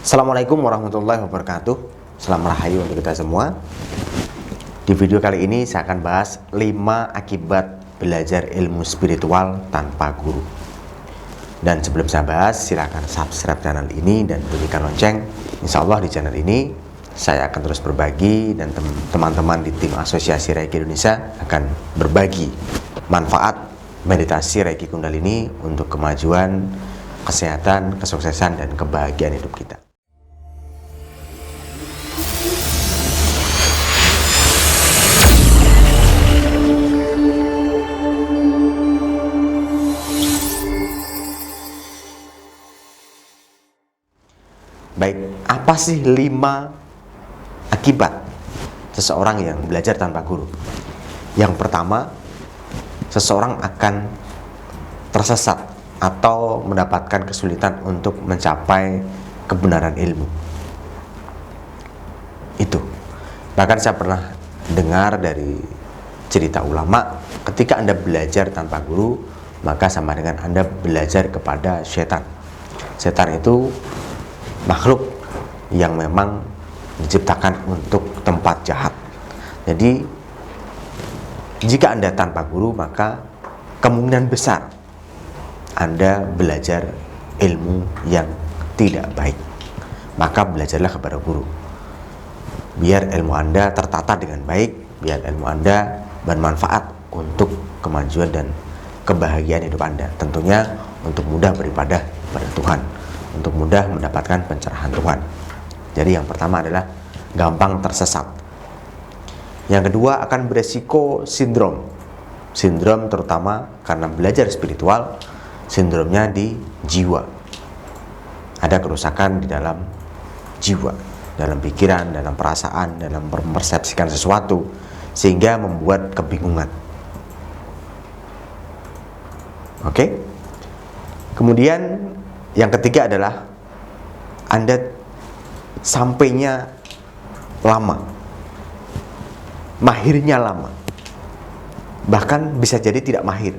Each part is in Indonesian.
Assalamualaikum warahmatullahi wabarakatuh. Selamat rahayu untuk kita semua. Di video kali ini saya akan bahas 5 akibat belajar ilmu spiritual tanpa guru. Dan sebelum saya bahas, silakan subscribe channel ini dan bunyikan lonceng. Insya Allah di channel ini saya akan terus berbagi, dan teman-teman di tim Asosiasi Reiki Indonesia akan berbagi manfaat meditasi Reiki Kundalini untuk kemajuan, kesehatan, kesuksesan, dan kebahagiaan hidup kita. Baik, apa sih 5 akibat seseorang yang belajar tanpa guru? Yang pertama, seseorang akan tersesat atau mendapatkan kesulitan untuk mencapai kebenaran ilmu. Itu. Bahkan saya pernah dengar dari cerita ulama, ketika Anda belajar tanpa guru, maka sama dengan Anda belajar kepada setan. Setan itu makhluk yang memang diciptakan untuk tempat jahat. Jadi jika Anda tanpa guru, maka kemungkinan besar Anda belajar ilmu yang tidak baik. Maka belajarlah kepada guru, biar ilmu Anda tertata dengan baik, biar ilmu Anda bermanfaat untuk kemajuan dan kebahagiaan hidup Anda. Tentunya untuk mudah beribadah kepada Tuhan, untuk mudah mendapatkan pencerahan Tuhan. Jadi yang pertama adalah gampang tersesat. Yang kedua, akan beresiko sindrom. Sindrom terutama karena belajar spiritual, sindromnya di jiwa. Ada kerusakan di dalam jiwa, dalam pikiran, dalam perasaan, dalam mempersepsikan sesuatu, sehingga membuat kebingungan. Oke? Kemudian yang ketiga adalah Anda sampainya lama, mahirnya lama, bahkan bisa jadi tidak mahir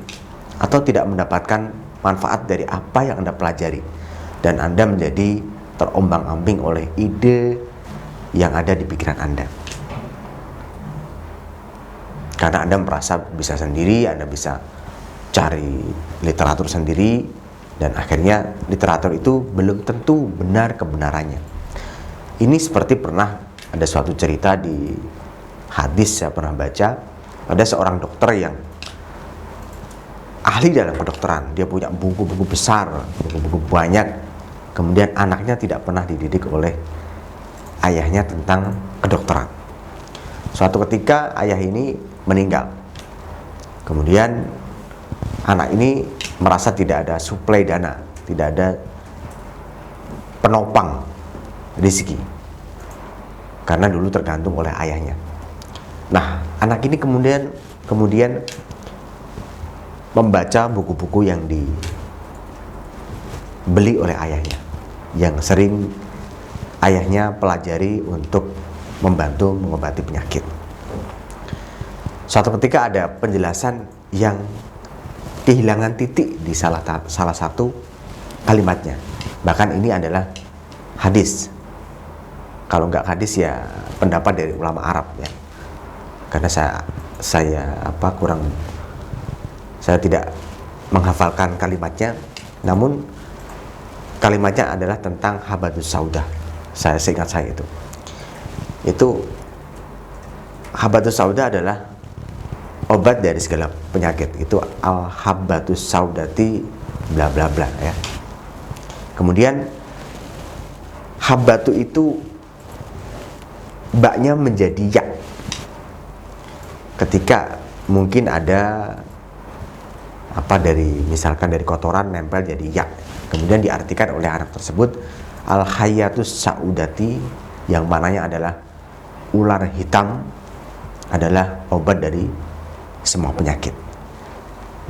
atau tidak mendapatkan manfaat dari apa yang Anda pelajari, dan Anda menjadi terombang-ambing oleh ide yang ada di pikiran Anda. Karena Anda merasa bisa sendiri, Anda bisa cari literatur sendiri, dan akhirnya literatur itu belum tentu benar kebenarannya. Ini seperti pernah ada suatu cerita di hadis, saya pernah baca, ada seorang dokter yang ahli dalam kedokteran. Dia punya buku-buku besar, buku-buku banyak. Kemudian anaknya tidak pernah dididik oleh ayahnya tentang kedokteran. Suatu ketika ayah ini meninggal. Kemudian anak ini merasa tidak ada suplai dana, tidak ada penopang rezeki, karena dulu tergantung oleh ayahnya. Nah, anak ini kemudian membaca buku-buku yang dibeli oleh ayahnya, yang sering ayahnya pelajari untuk membantu mengobati penyakit. Suatu ketika ada penjelasan yang kehilangan titik di salah satu kalimatnya. Bahkan ini adalah hadis. Kalau nggak hadis ya pendapat dari ulama Arab ya. Karena saya tidak menghafalkan kalimatnya. Namun kalimatnya adalah tentang habatus sauda. Saya seingat saya itu habatus sauda adalah obat dari segala penyakit. Itu al-habbatus saudati bla bla bla ya. Kemudian habbatu itu baknya menjadi ya. Ketika mungkin ada misalkan dari kotoran nempel jadi ya. Kemudian diartikan oleh anak tersebut al-hayatus saudati, yang mananya adalah ular hitam adalah obat dari semua penyakit.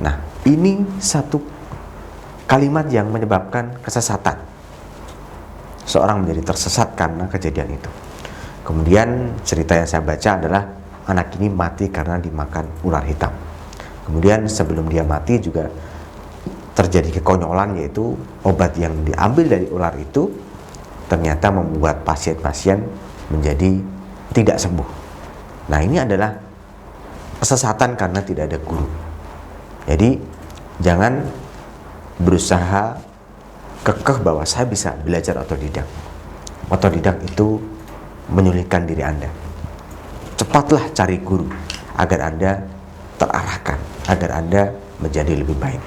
Nah, ini satu kalimat yang menyebabkan kesesatan. Seorang menjadi tersesat karena kejadian itu. Kemudian cerita yang saya baca adalah anak ini mati karena dimakan ular hitam. Kemudian sebelum dia mati juga terjadi kekonyolan, yaitu obat yang diambil dari ular itu ternyata membuat pasien-pasien menjadi tidak sembuh. Nah, ini adalah kesesatan karena tidak ada guru. Jadi jangan berusaha kekeh bahwa saya bisa belajar otodidak. Otodidak itu menyulitkan diri Anda. Cepatlah cari guru agar Anda terarahkan, agar Anda menjadi lebih baik.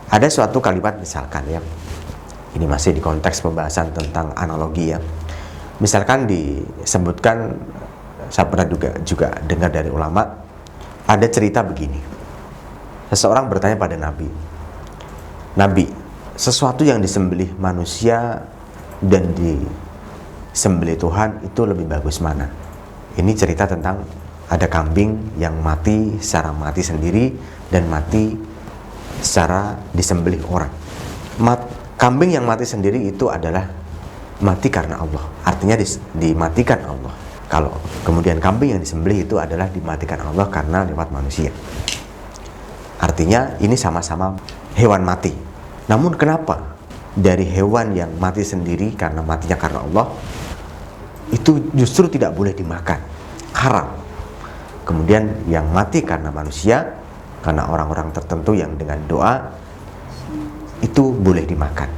Ada suatu kalimat misalkan ya, ini masih di konteks pembahasan tentang analogi ya. Misalkan disebutkan, saya pernah juga dengar dari ulama, ada cerita begini. Seseorang bertanya pada Nabi, Nabi, sesuatu yang disembelih manusia dan disembelih Tuhan itu lebih bagus mana? Ini cerita tentang ada kambing yang mati secara mati sendiri dan mati secara disembelih orang. Kambing yang mati sendiri itu adalah mati karena Allah, artinya dimatikan Allah. Kalau kemudian kambing yang disembelih itu adalah dimatikan Allah karena lewat manusia. Artinya ini sama-sama hewan mati. Namun kenapa dari hewan yang mati sendiri karena matinya karena Allah itu justru tidak boleh dimakan, haram. Kemudian yang mati karena manusia, karena orang-orang tertentu yang dengan doa, itu boleh dimakan.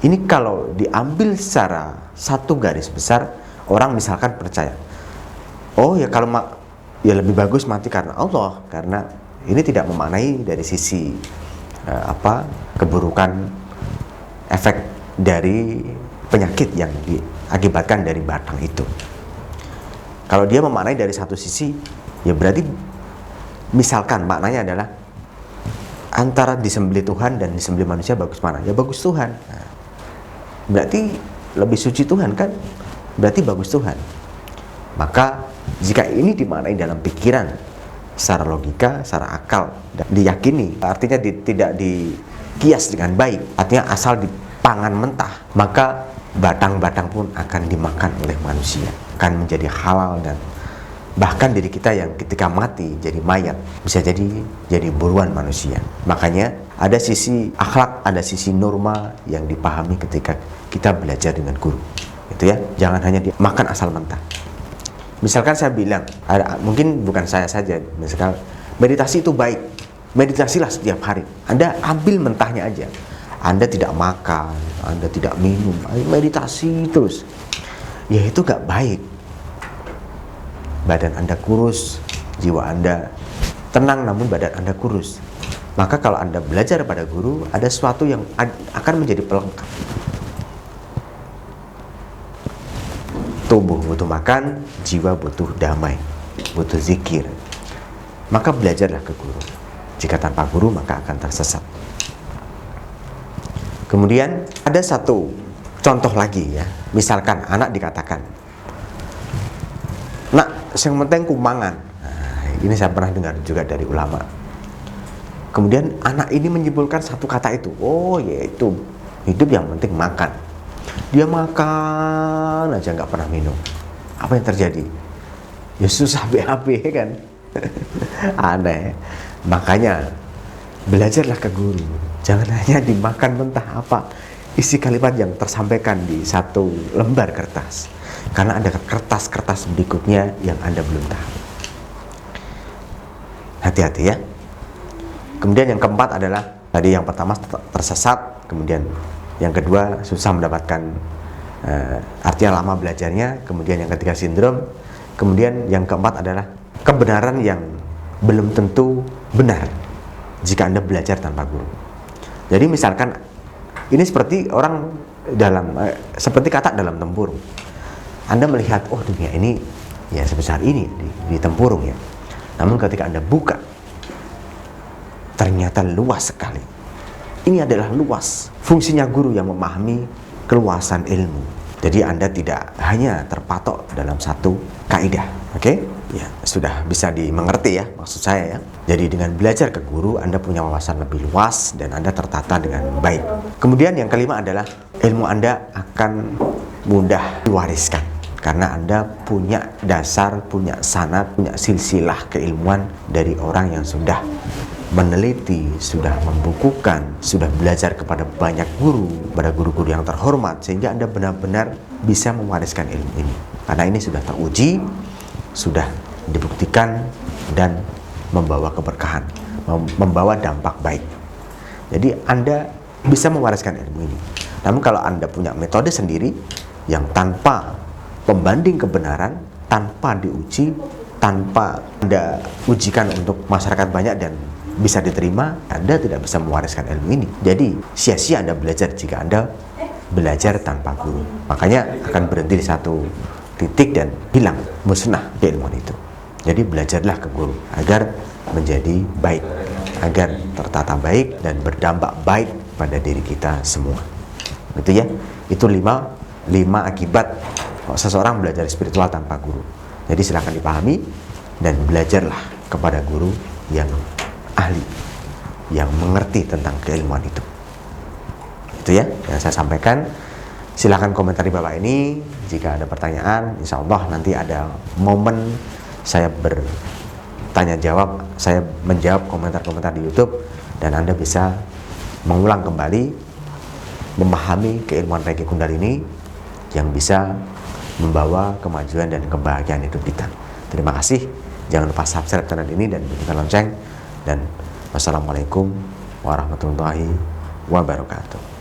Ini kalau diambil secara satu garis besar, orang misalkan percaya, oh ya kalau ya lebih bagus mati karena Allah, karena ini tidak memaknai dari sisi keburukan efek dari penyakit yang diakibatkan dari batang itu. Kalau dia memaknai dari satu sisi, ya berarti misalkan maknanya adalah antara disembelih Tuhan dan disembelih manusia bagus mana? Ya bagus Tuhan. Nah, berarti lebih suci Tuhan kan? Berarti bagus Tuhan. Maka jika ini dimaknai dalam pikiran, secara logika, secara akal, dan diyakini, artinya tidak dikias dengan baik, artinya asal dipangan mentah, maka batang-batang pun akan dimakan oleh manusia, akan menjadi halal, dan bahkan diri kita yang ketika mati jadi mayat bisa jadi buruan manusia. Makanya ada sisi akhlak, ada sisi norma yang dipahami ketika kita belajar dengan guru. Itu ya, jangan hanya dimakan asal mentah. Misalkan saya bilang, mungkin bukan saya saja, misalkan meditasi itu baik, meditasilah setiap hari. Anda ambil mentahnya aja. Anda tidak makan, Anda tidak minum, meditasi terus. Ya itu gak baik. Badan Anda kurus, jiwa Anda tenang namun badan Anda kurus. Maka kalau Anda belajar pada guru, ada sesuatu yang akan menjadi pelengkap. Tubuh butuh makan, jiwa butuh damai, butuh zikir. Maka belajarlah ke guru. Jika tanpa guru maka akan tersesat. Kemudian ada satu contoh lagi ya. Misalkan anak dikatakan, nak, yang penting kumangan. Nah, ini saya pernah dengar juga dari ulama. Kemudian anak ini menyimpulkan satu kata itu, oh yaitu hidup yang penting makan. Dia makan aja nggak pernah minum. Apa yang terjadi? Ya susah BAB kan. Aneh. Makanya belajarlah ke guru. Jangan hanya dimakan mentah apa isi kalimat yang tersampaikan di satu lembar kertas. Karena ada kertas-kertas berikutnya yang Anda belum tahu. Hati-hati ya. Kemudian yang keempat adalah, tadi yang pertama tersesat, kemudian yang kedua susah mendapatkan artinya lama belajarnya, kemudian yang ketiga sindrom, kemudian yang keempat adalah kebenaran yang belum tentu benar jika Anda belajar tanpa guru. Jadi misalkan ini seperti orang seperti katak dalam tempurung. Anda melihat, oh dunia ini ya sebesar ini di tempurung ya. Namun ketika Anda buka, ternyata luas sekali. Ini adalah luas. Fungsinya guru yang memahami keluasan ilmu. Jadi Anda tidak hanya terpatok dalam satu kaidah. Oke? Ya, sudah bisa dimengerti ya maksud saya ya. Jadi dengan belajar ke guru, Anda punya wawasan lebih luas dan Anda tertata dengan baik. Kemudian yang kelima adalah ilmu Anda akan mudah diwariskan. Karena Anda punya dasar, punya sanad, punya silsilah keilmuan dari orang yang sudah meneliti, sudah membukukan, sudah belajar kepada banyak guru, pada guru-guru yang terhormat, sehingga Anda benar-benar bisa mewariskan ilmu ini. Karena ini sudah teruji, sudah dibuktikan, dan membawa keberkahan, membawa dampak baik. Jadi Anda bisa mewariskan ilmu ini. Namun kalau Anda punya metode sendiri yang tanpa pembanding kebenaran, tanpa diuji, tanpa Anda ujikan untuk masyarakat banyak dan bisa diterima, Anda tidak bisa mewariskan ilmu ini. Jadi sia-sia Anda belajar jika Anda belajar tanpa guru. Makanya akan berhenti di satu titik dan hilang, musnah keilmuan itu. Jadi belajarlah ke guru agar menjadi baik, agar tertata baik dan berdampak baik pada diri kita semua. Gitu ya. Itu lima akibat seseorang belajar spiritual tanpa guru. Jadi silakan dipahami dan belajarlah kepada guru yang ahli, yang mengerti tentang keilmuan itu. Itu ya yang saya sampaikan. Silakan komentari Bapak ini. Jika ada pertanyaan, insya Allah nanti ada momen saya bertanya jawab, saya menjawab komentar-komentar di YouTube, dan Anda bisa mengulang kembali, memahami keilmuan Reiki Kundalini yang bisa membawa kemajuan dan kebahagiaan hidup kita. Terima kasih. Jangan lupa subscribe channel ini dan bunyikan lonceng. Dan wassalamualaikum warahmatullahi wabarakatuh.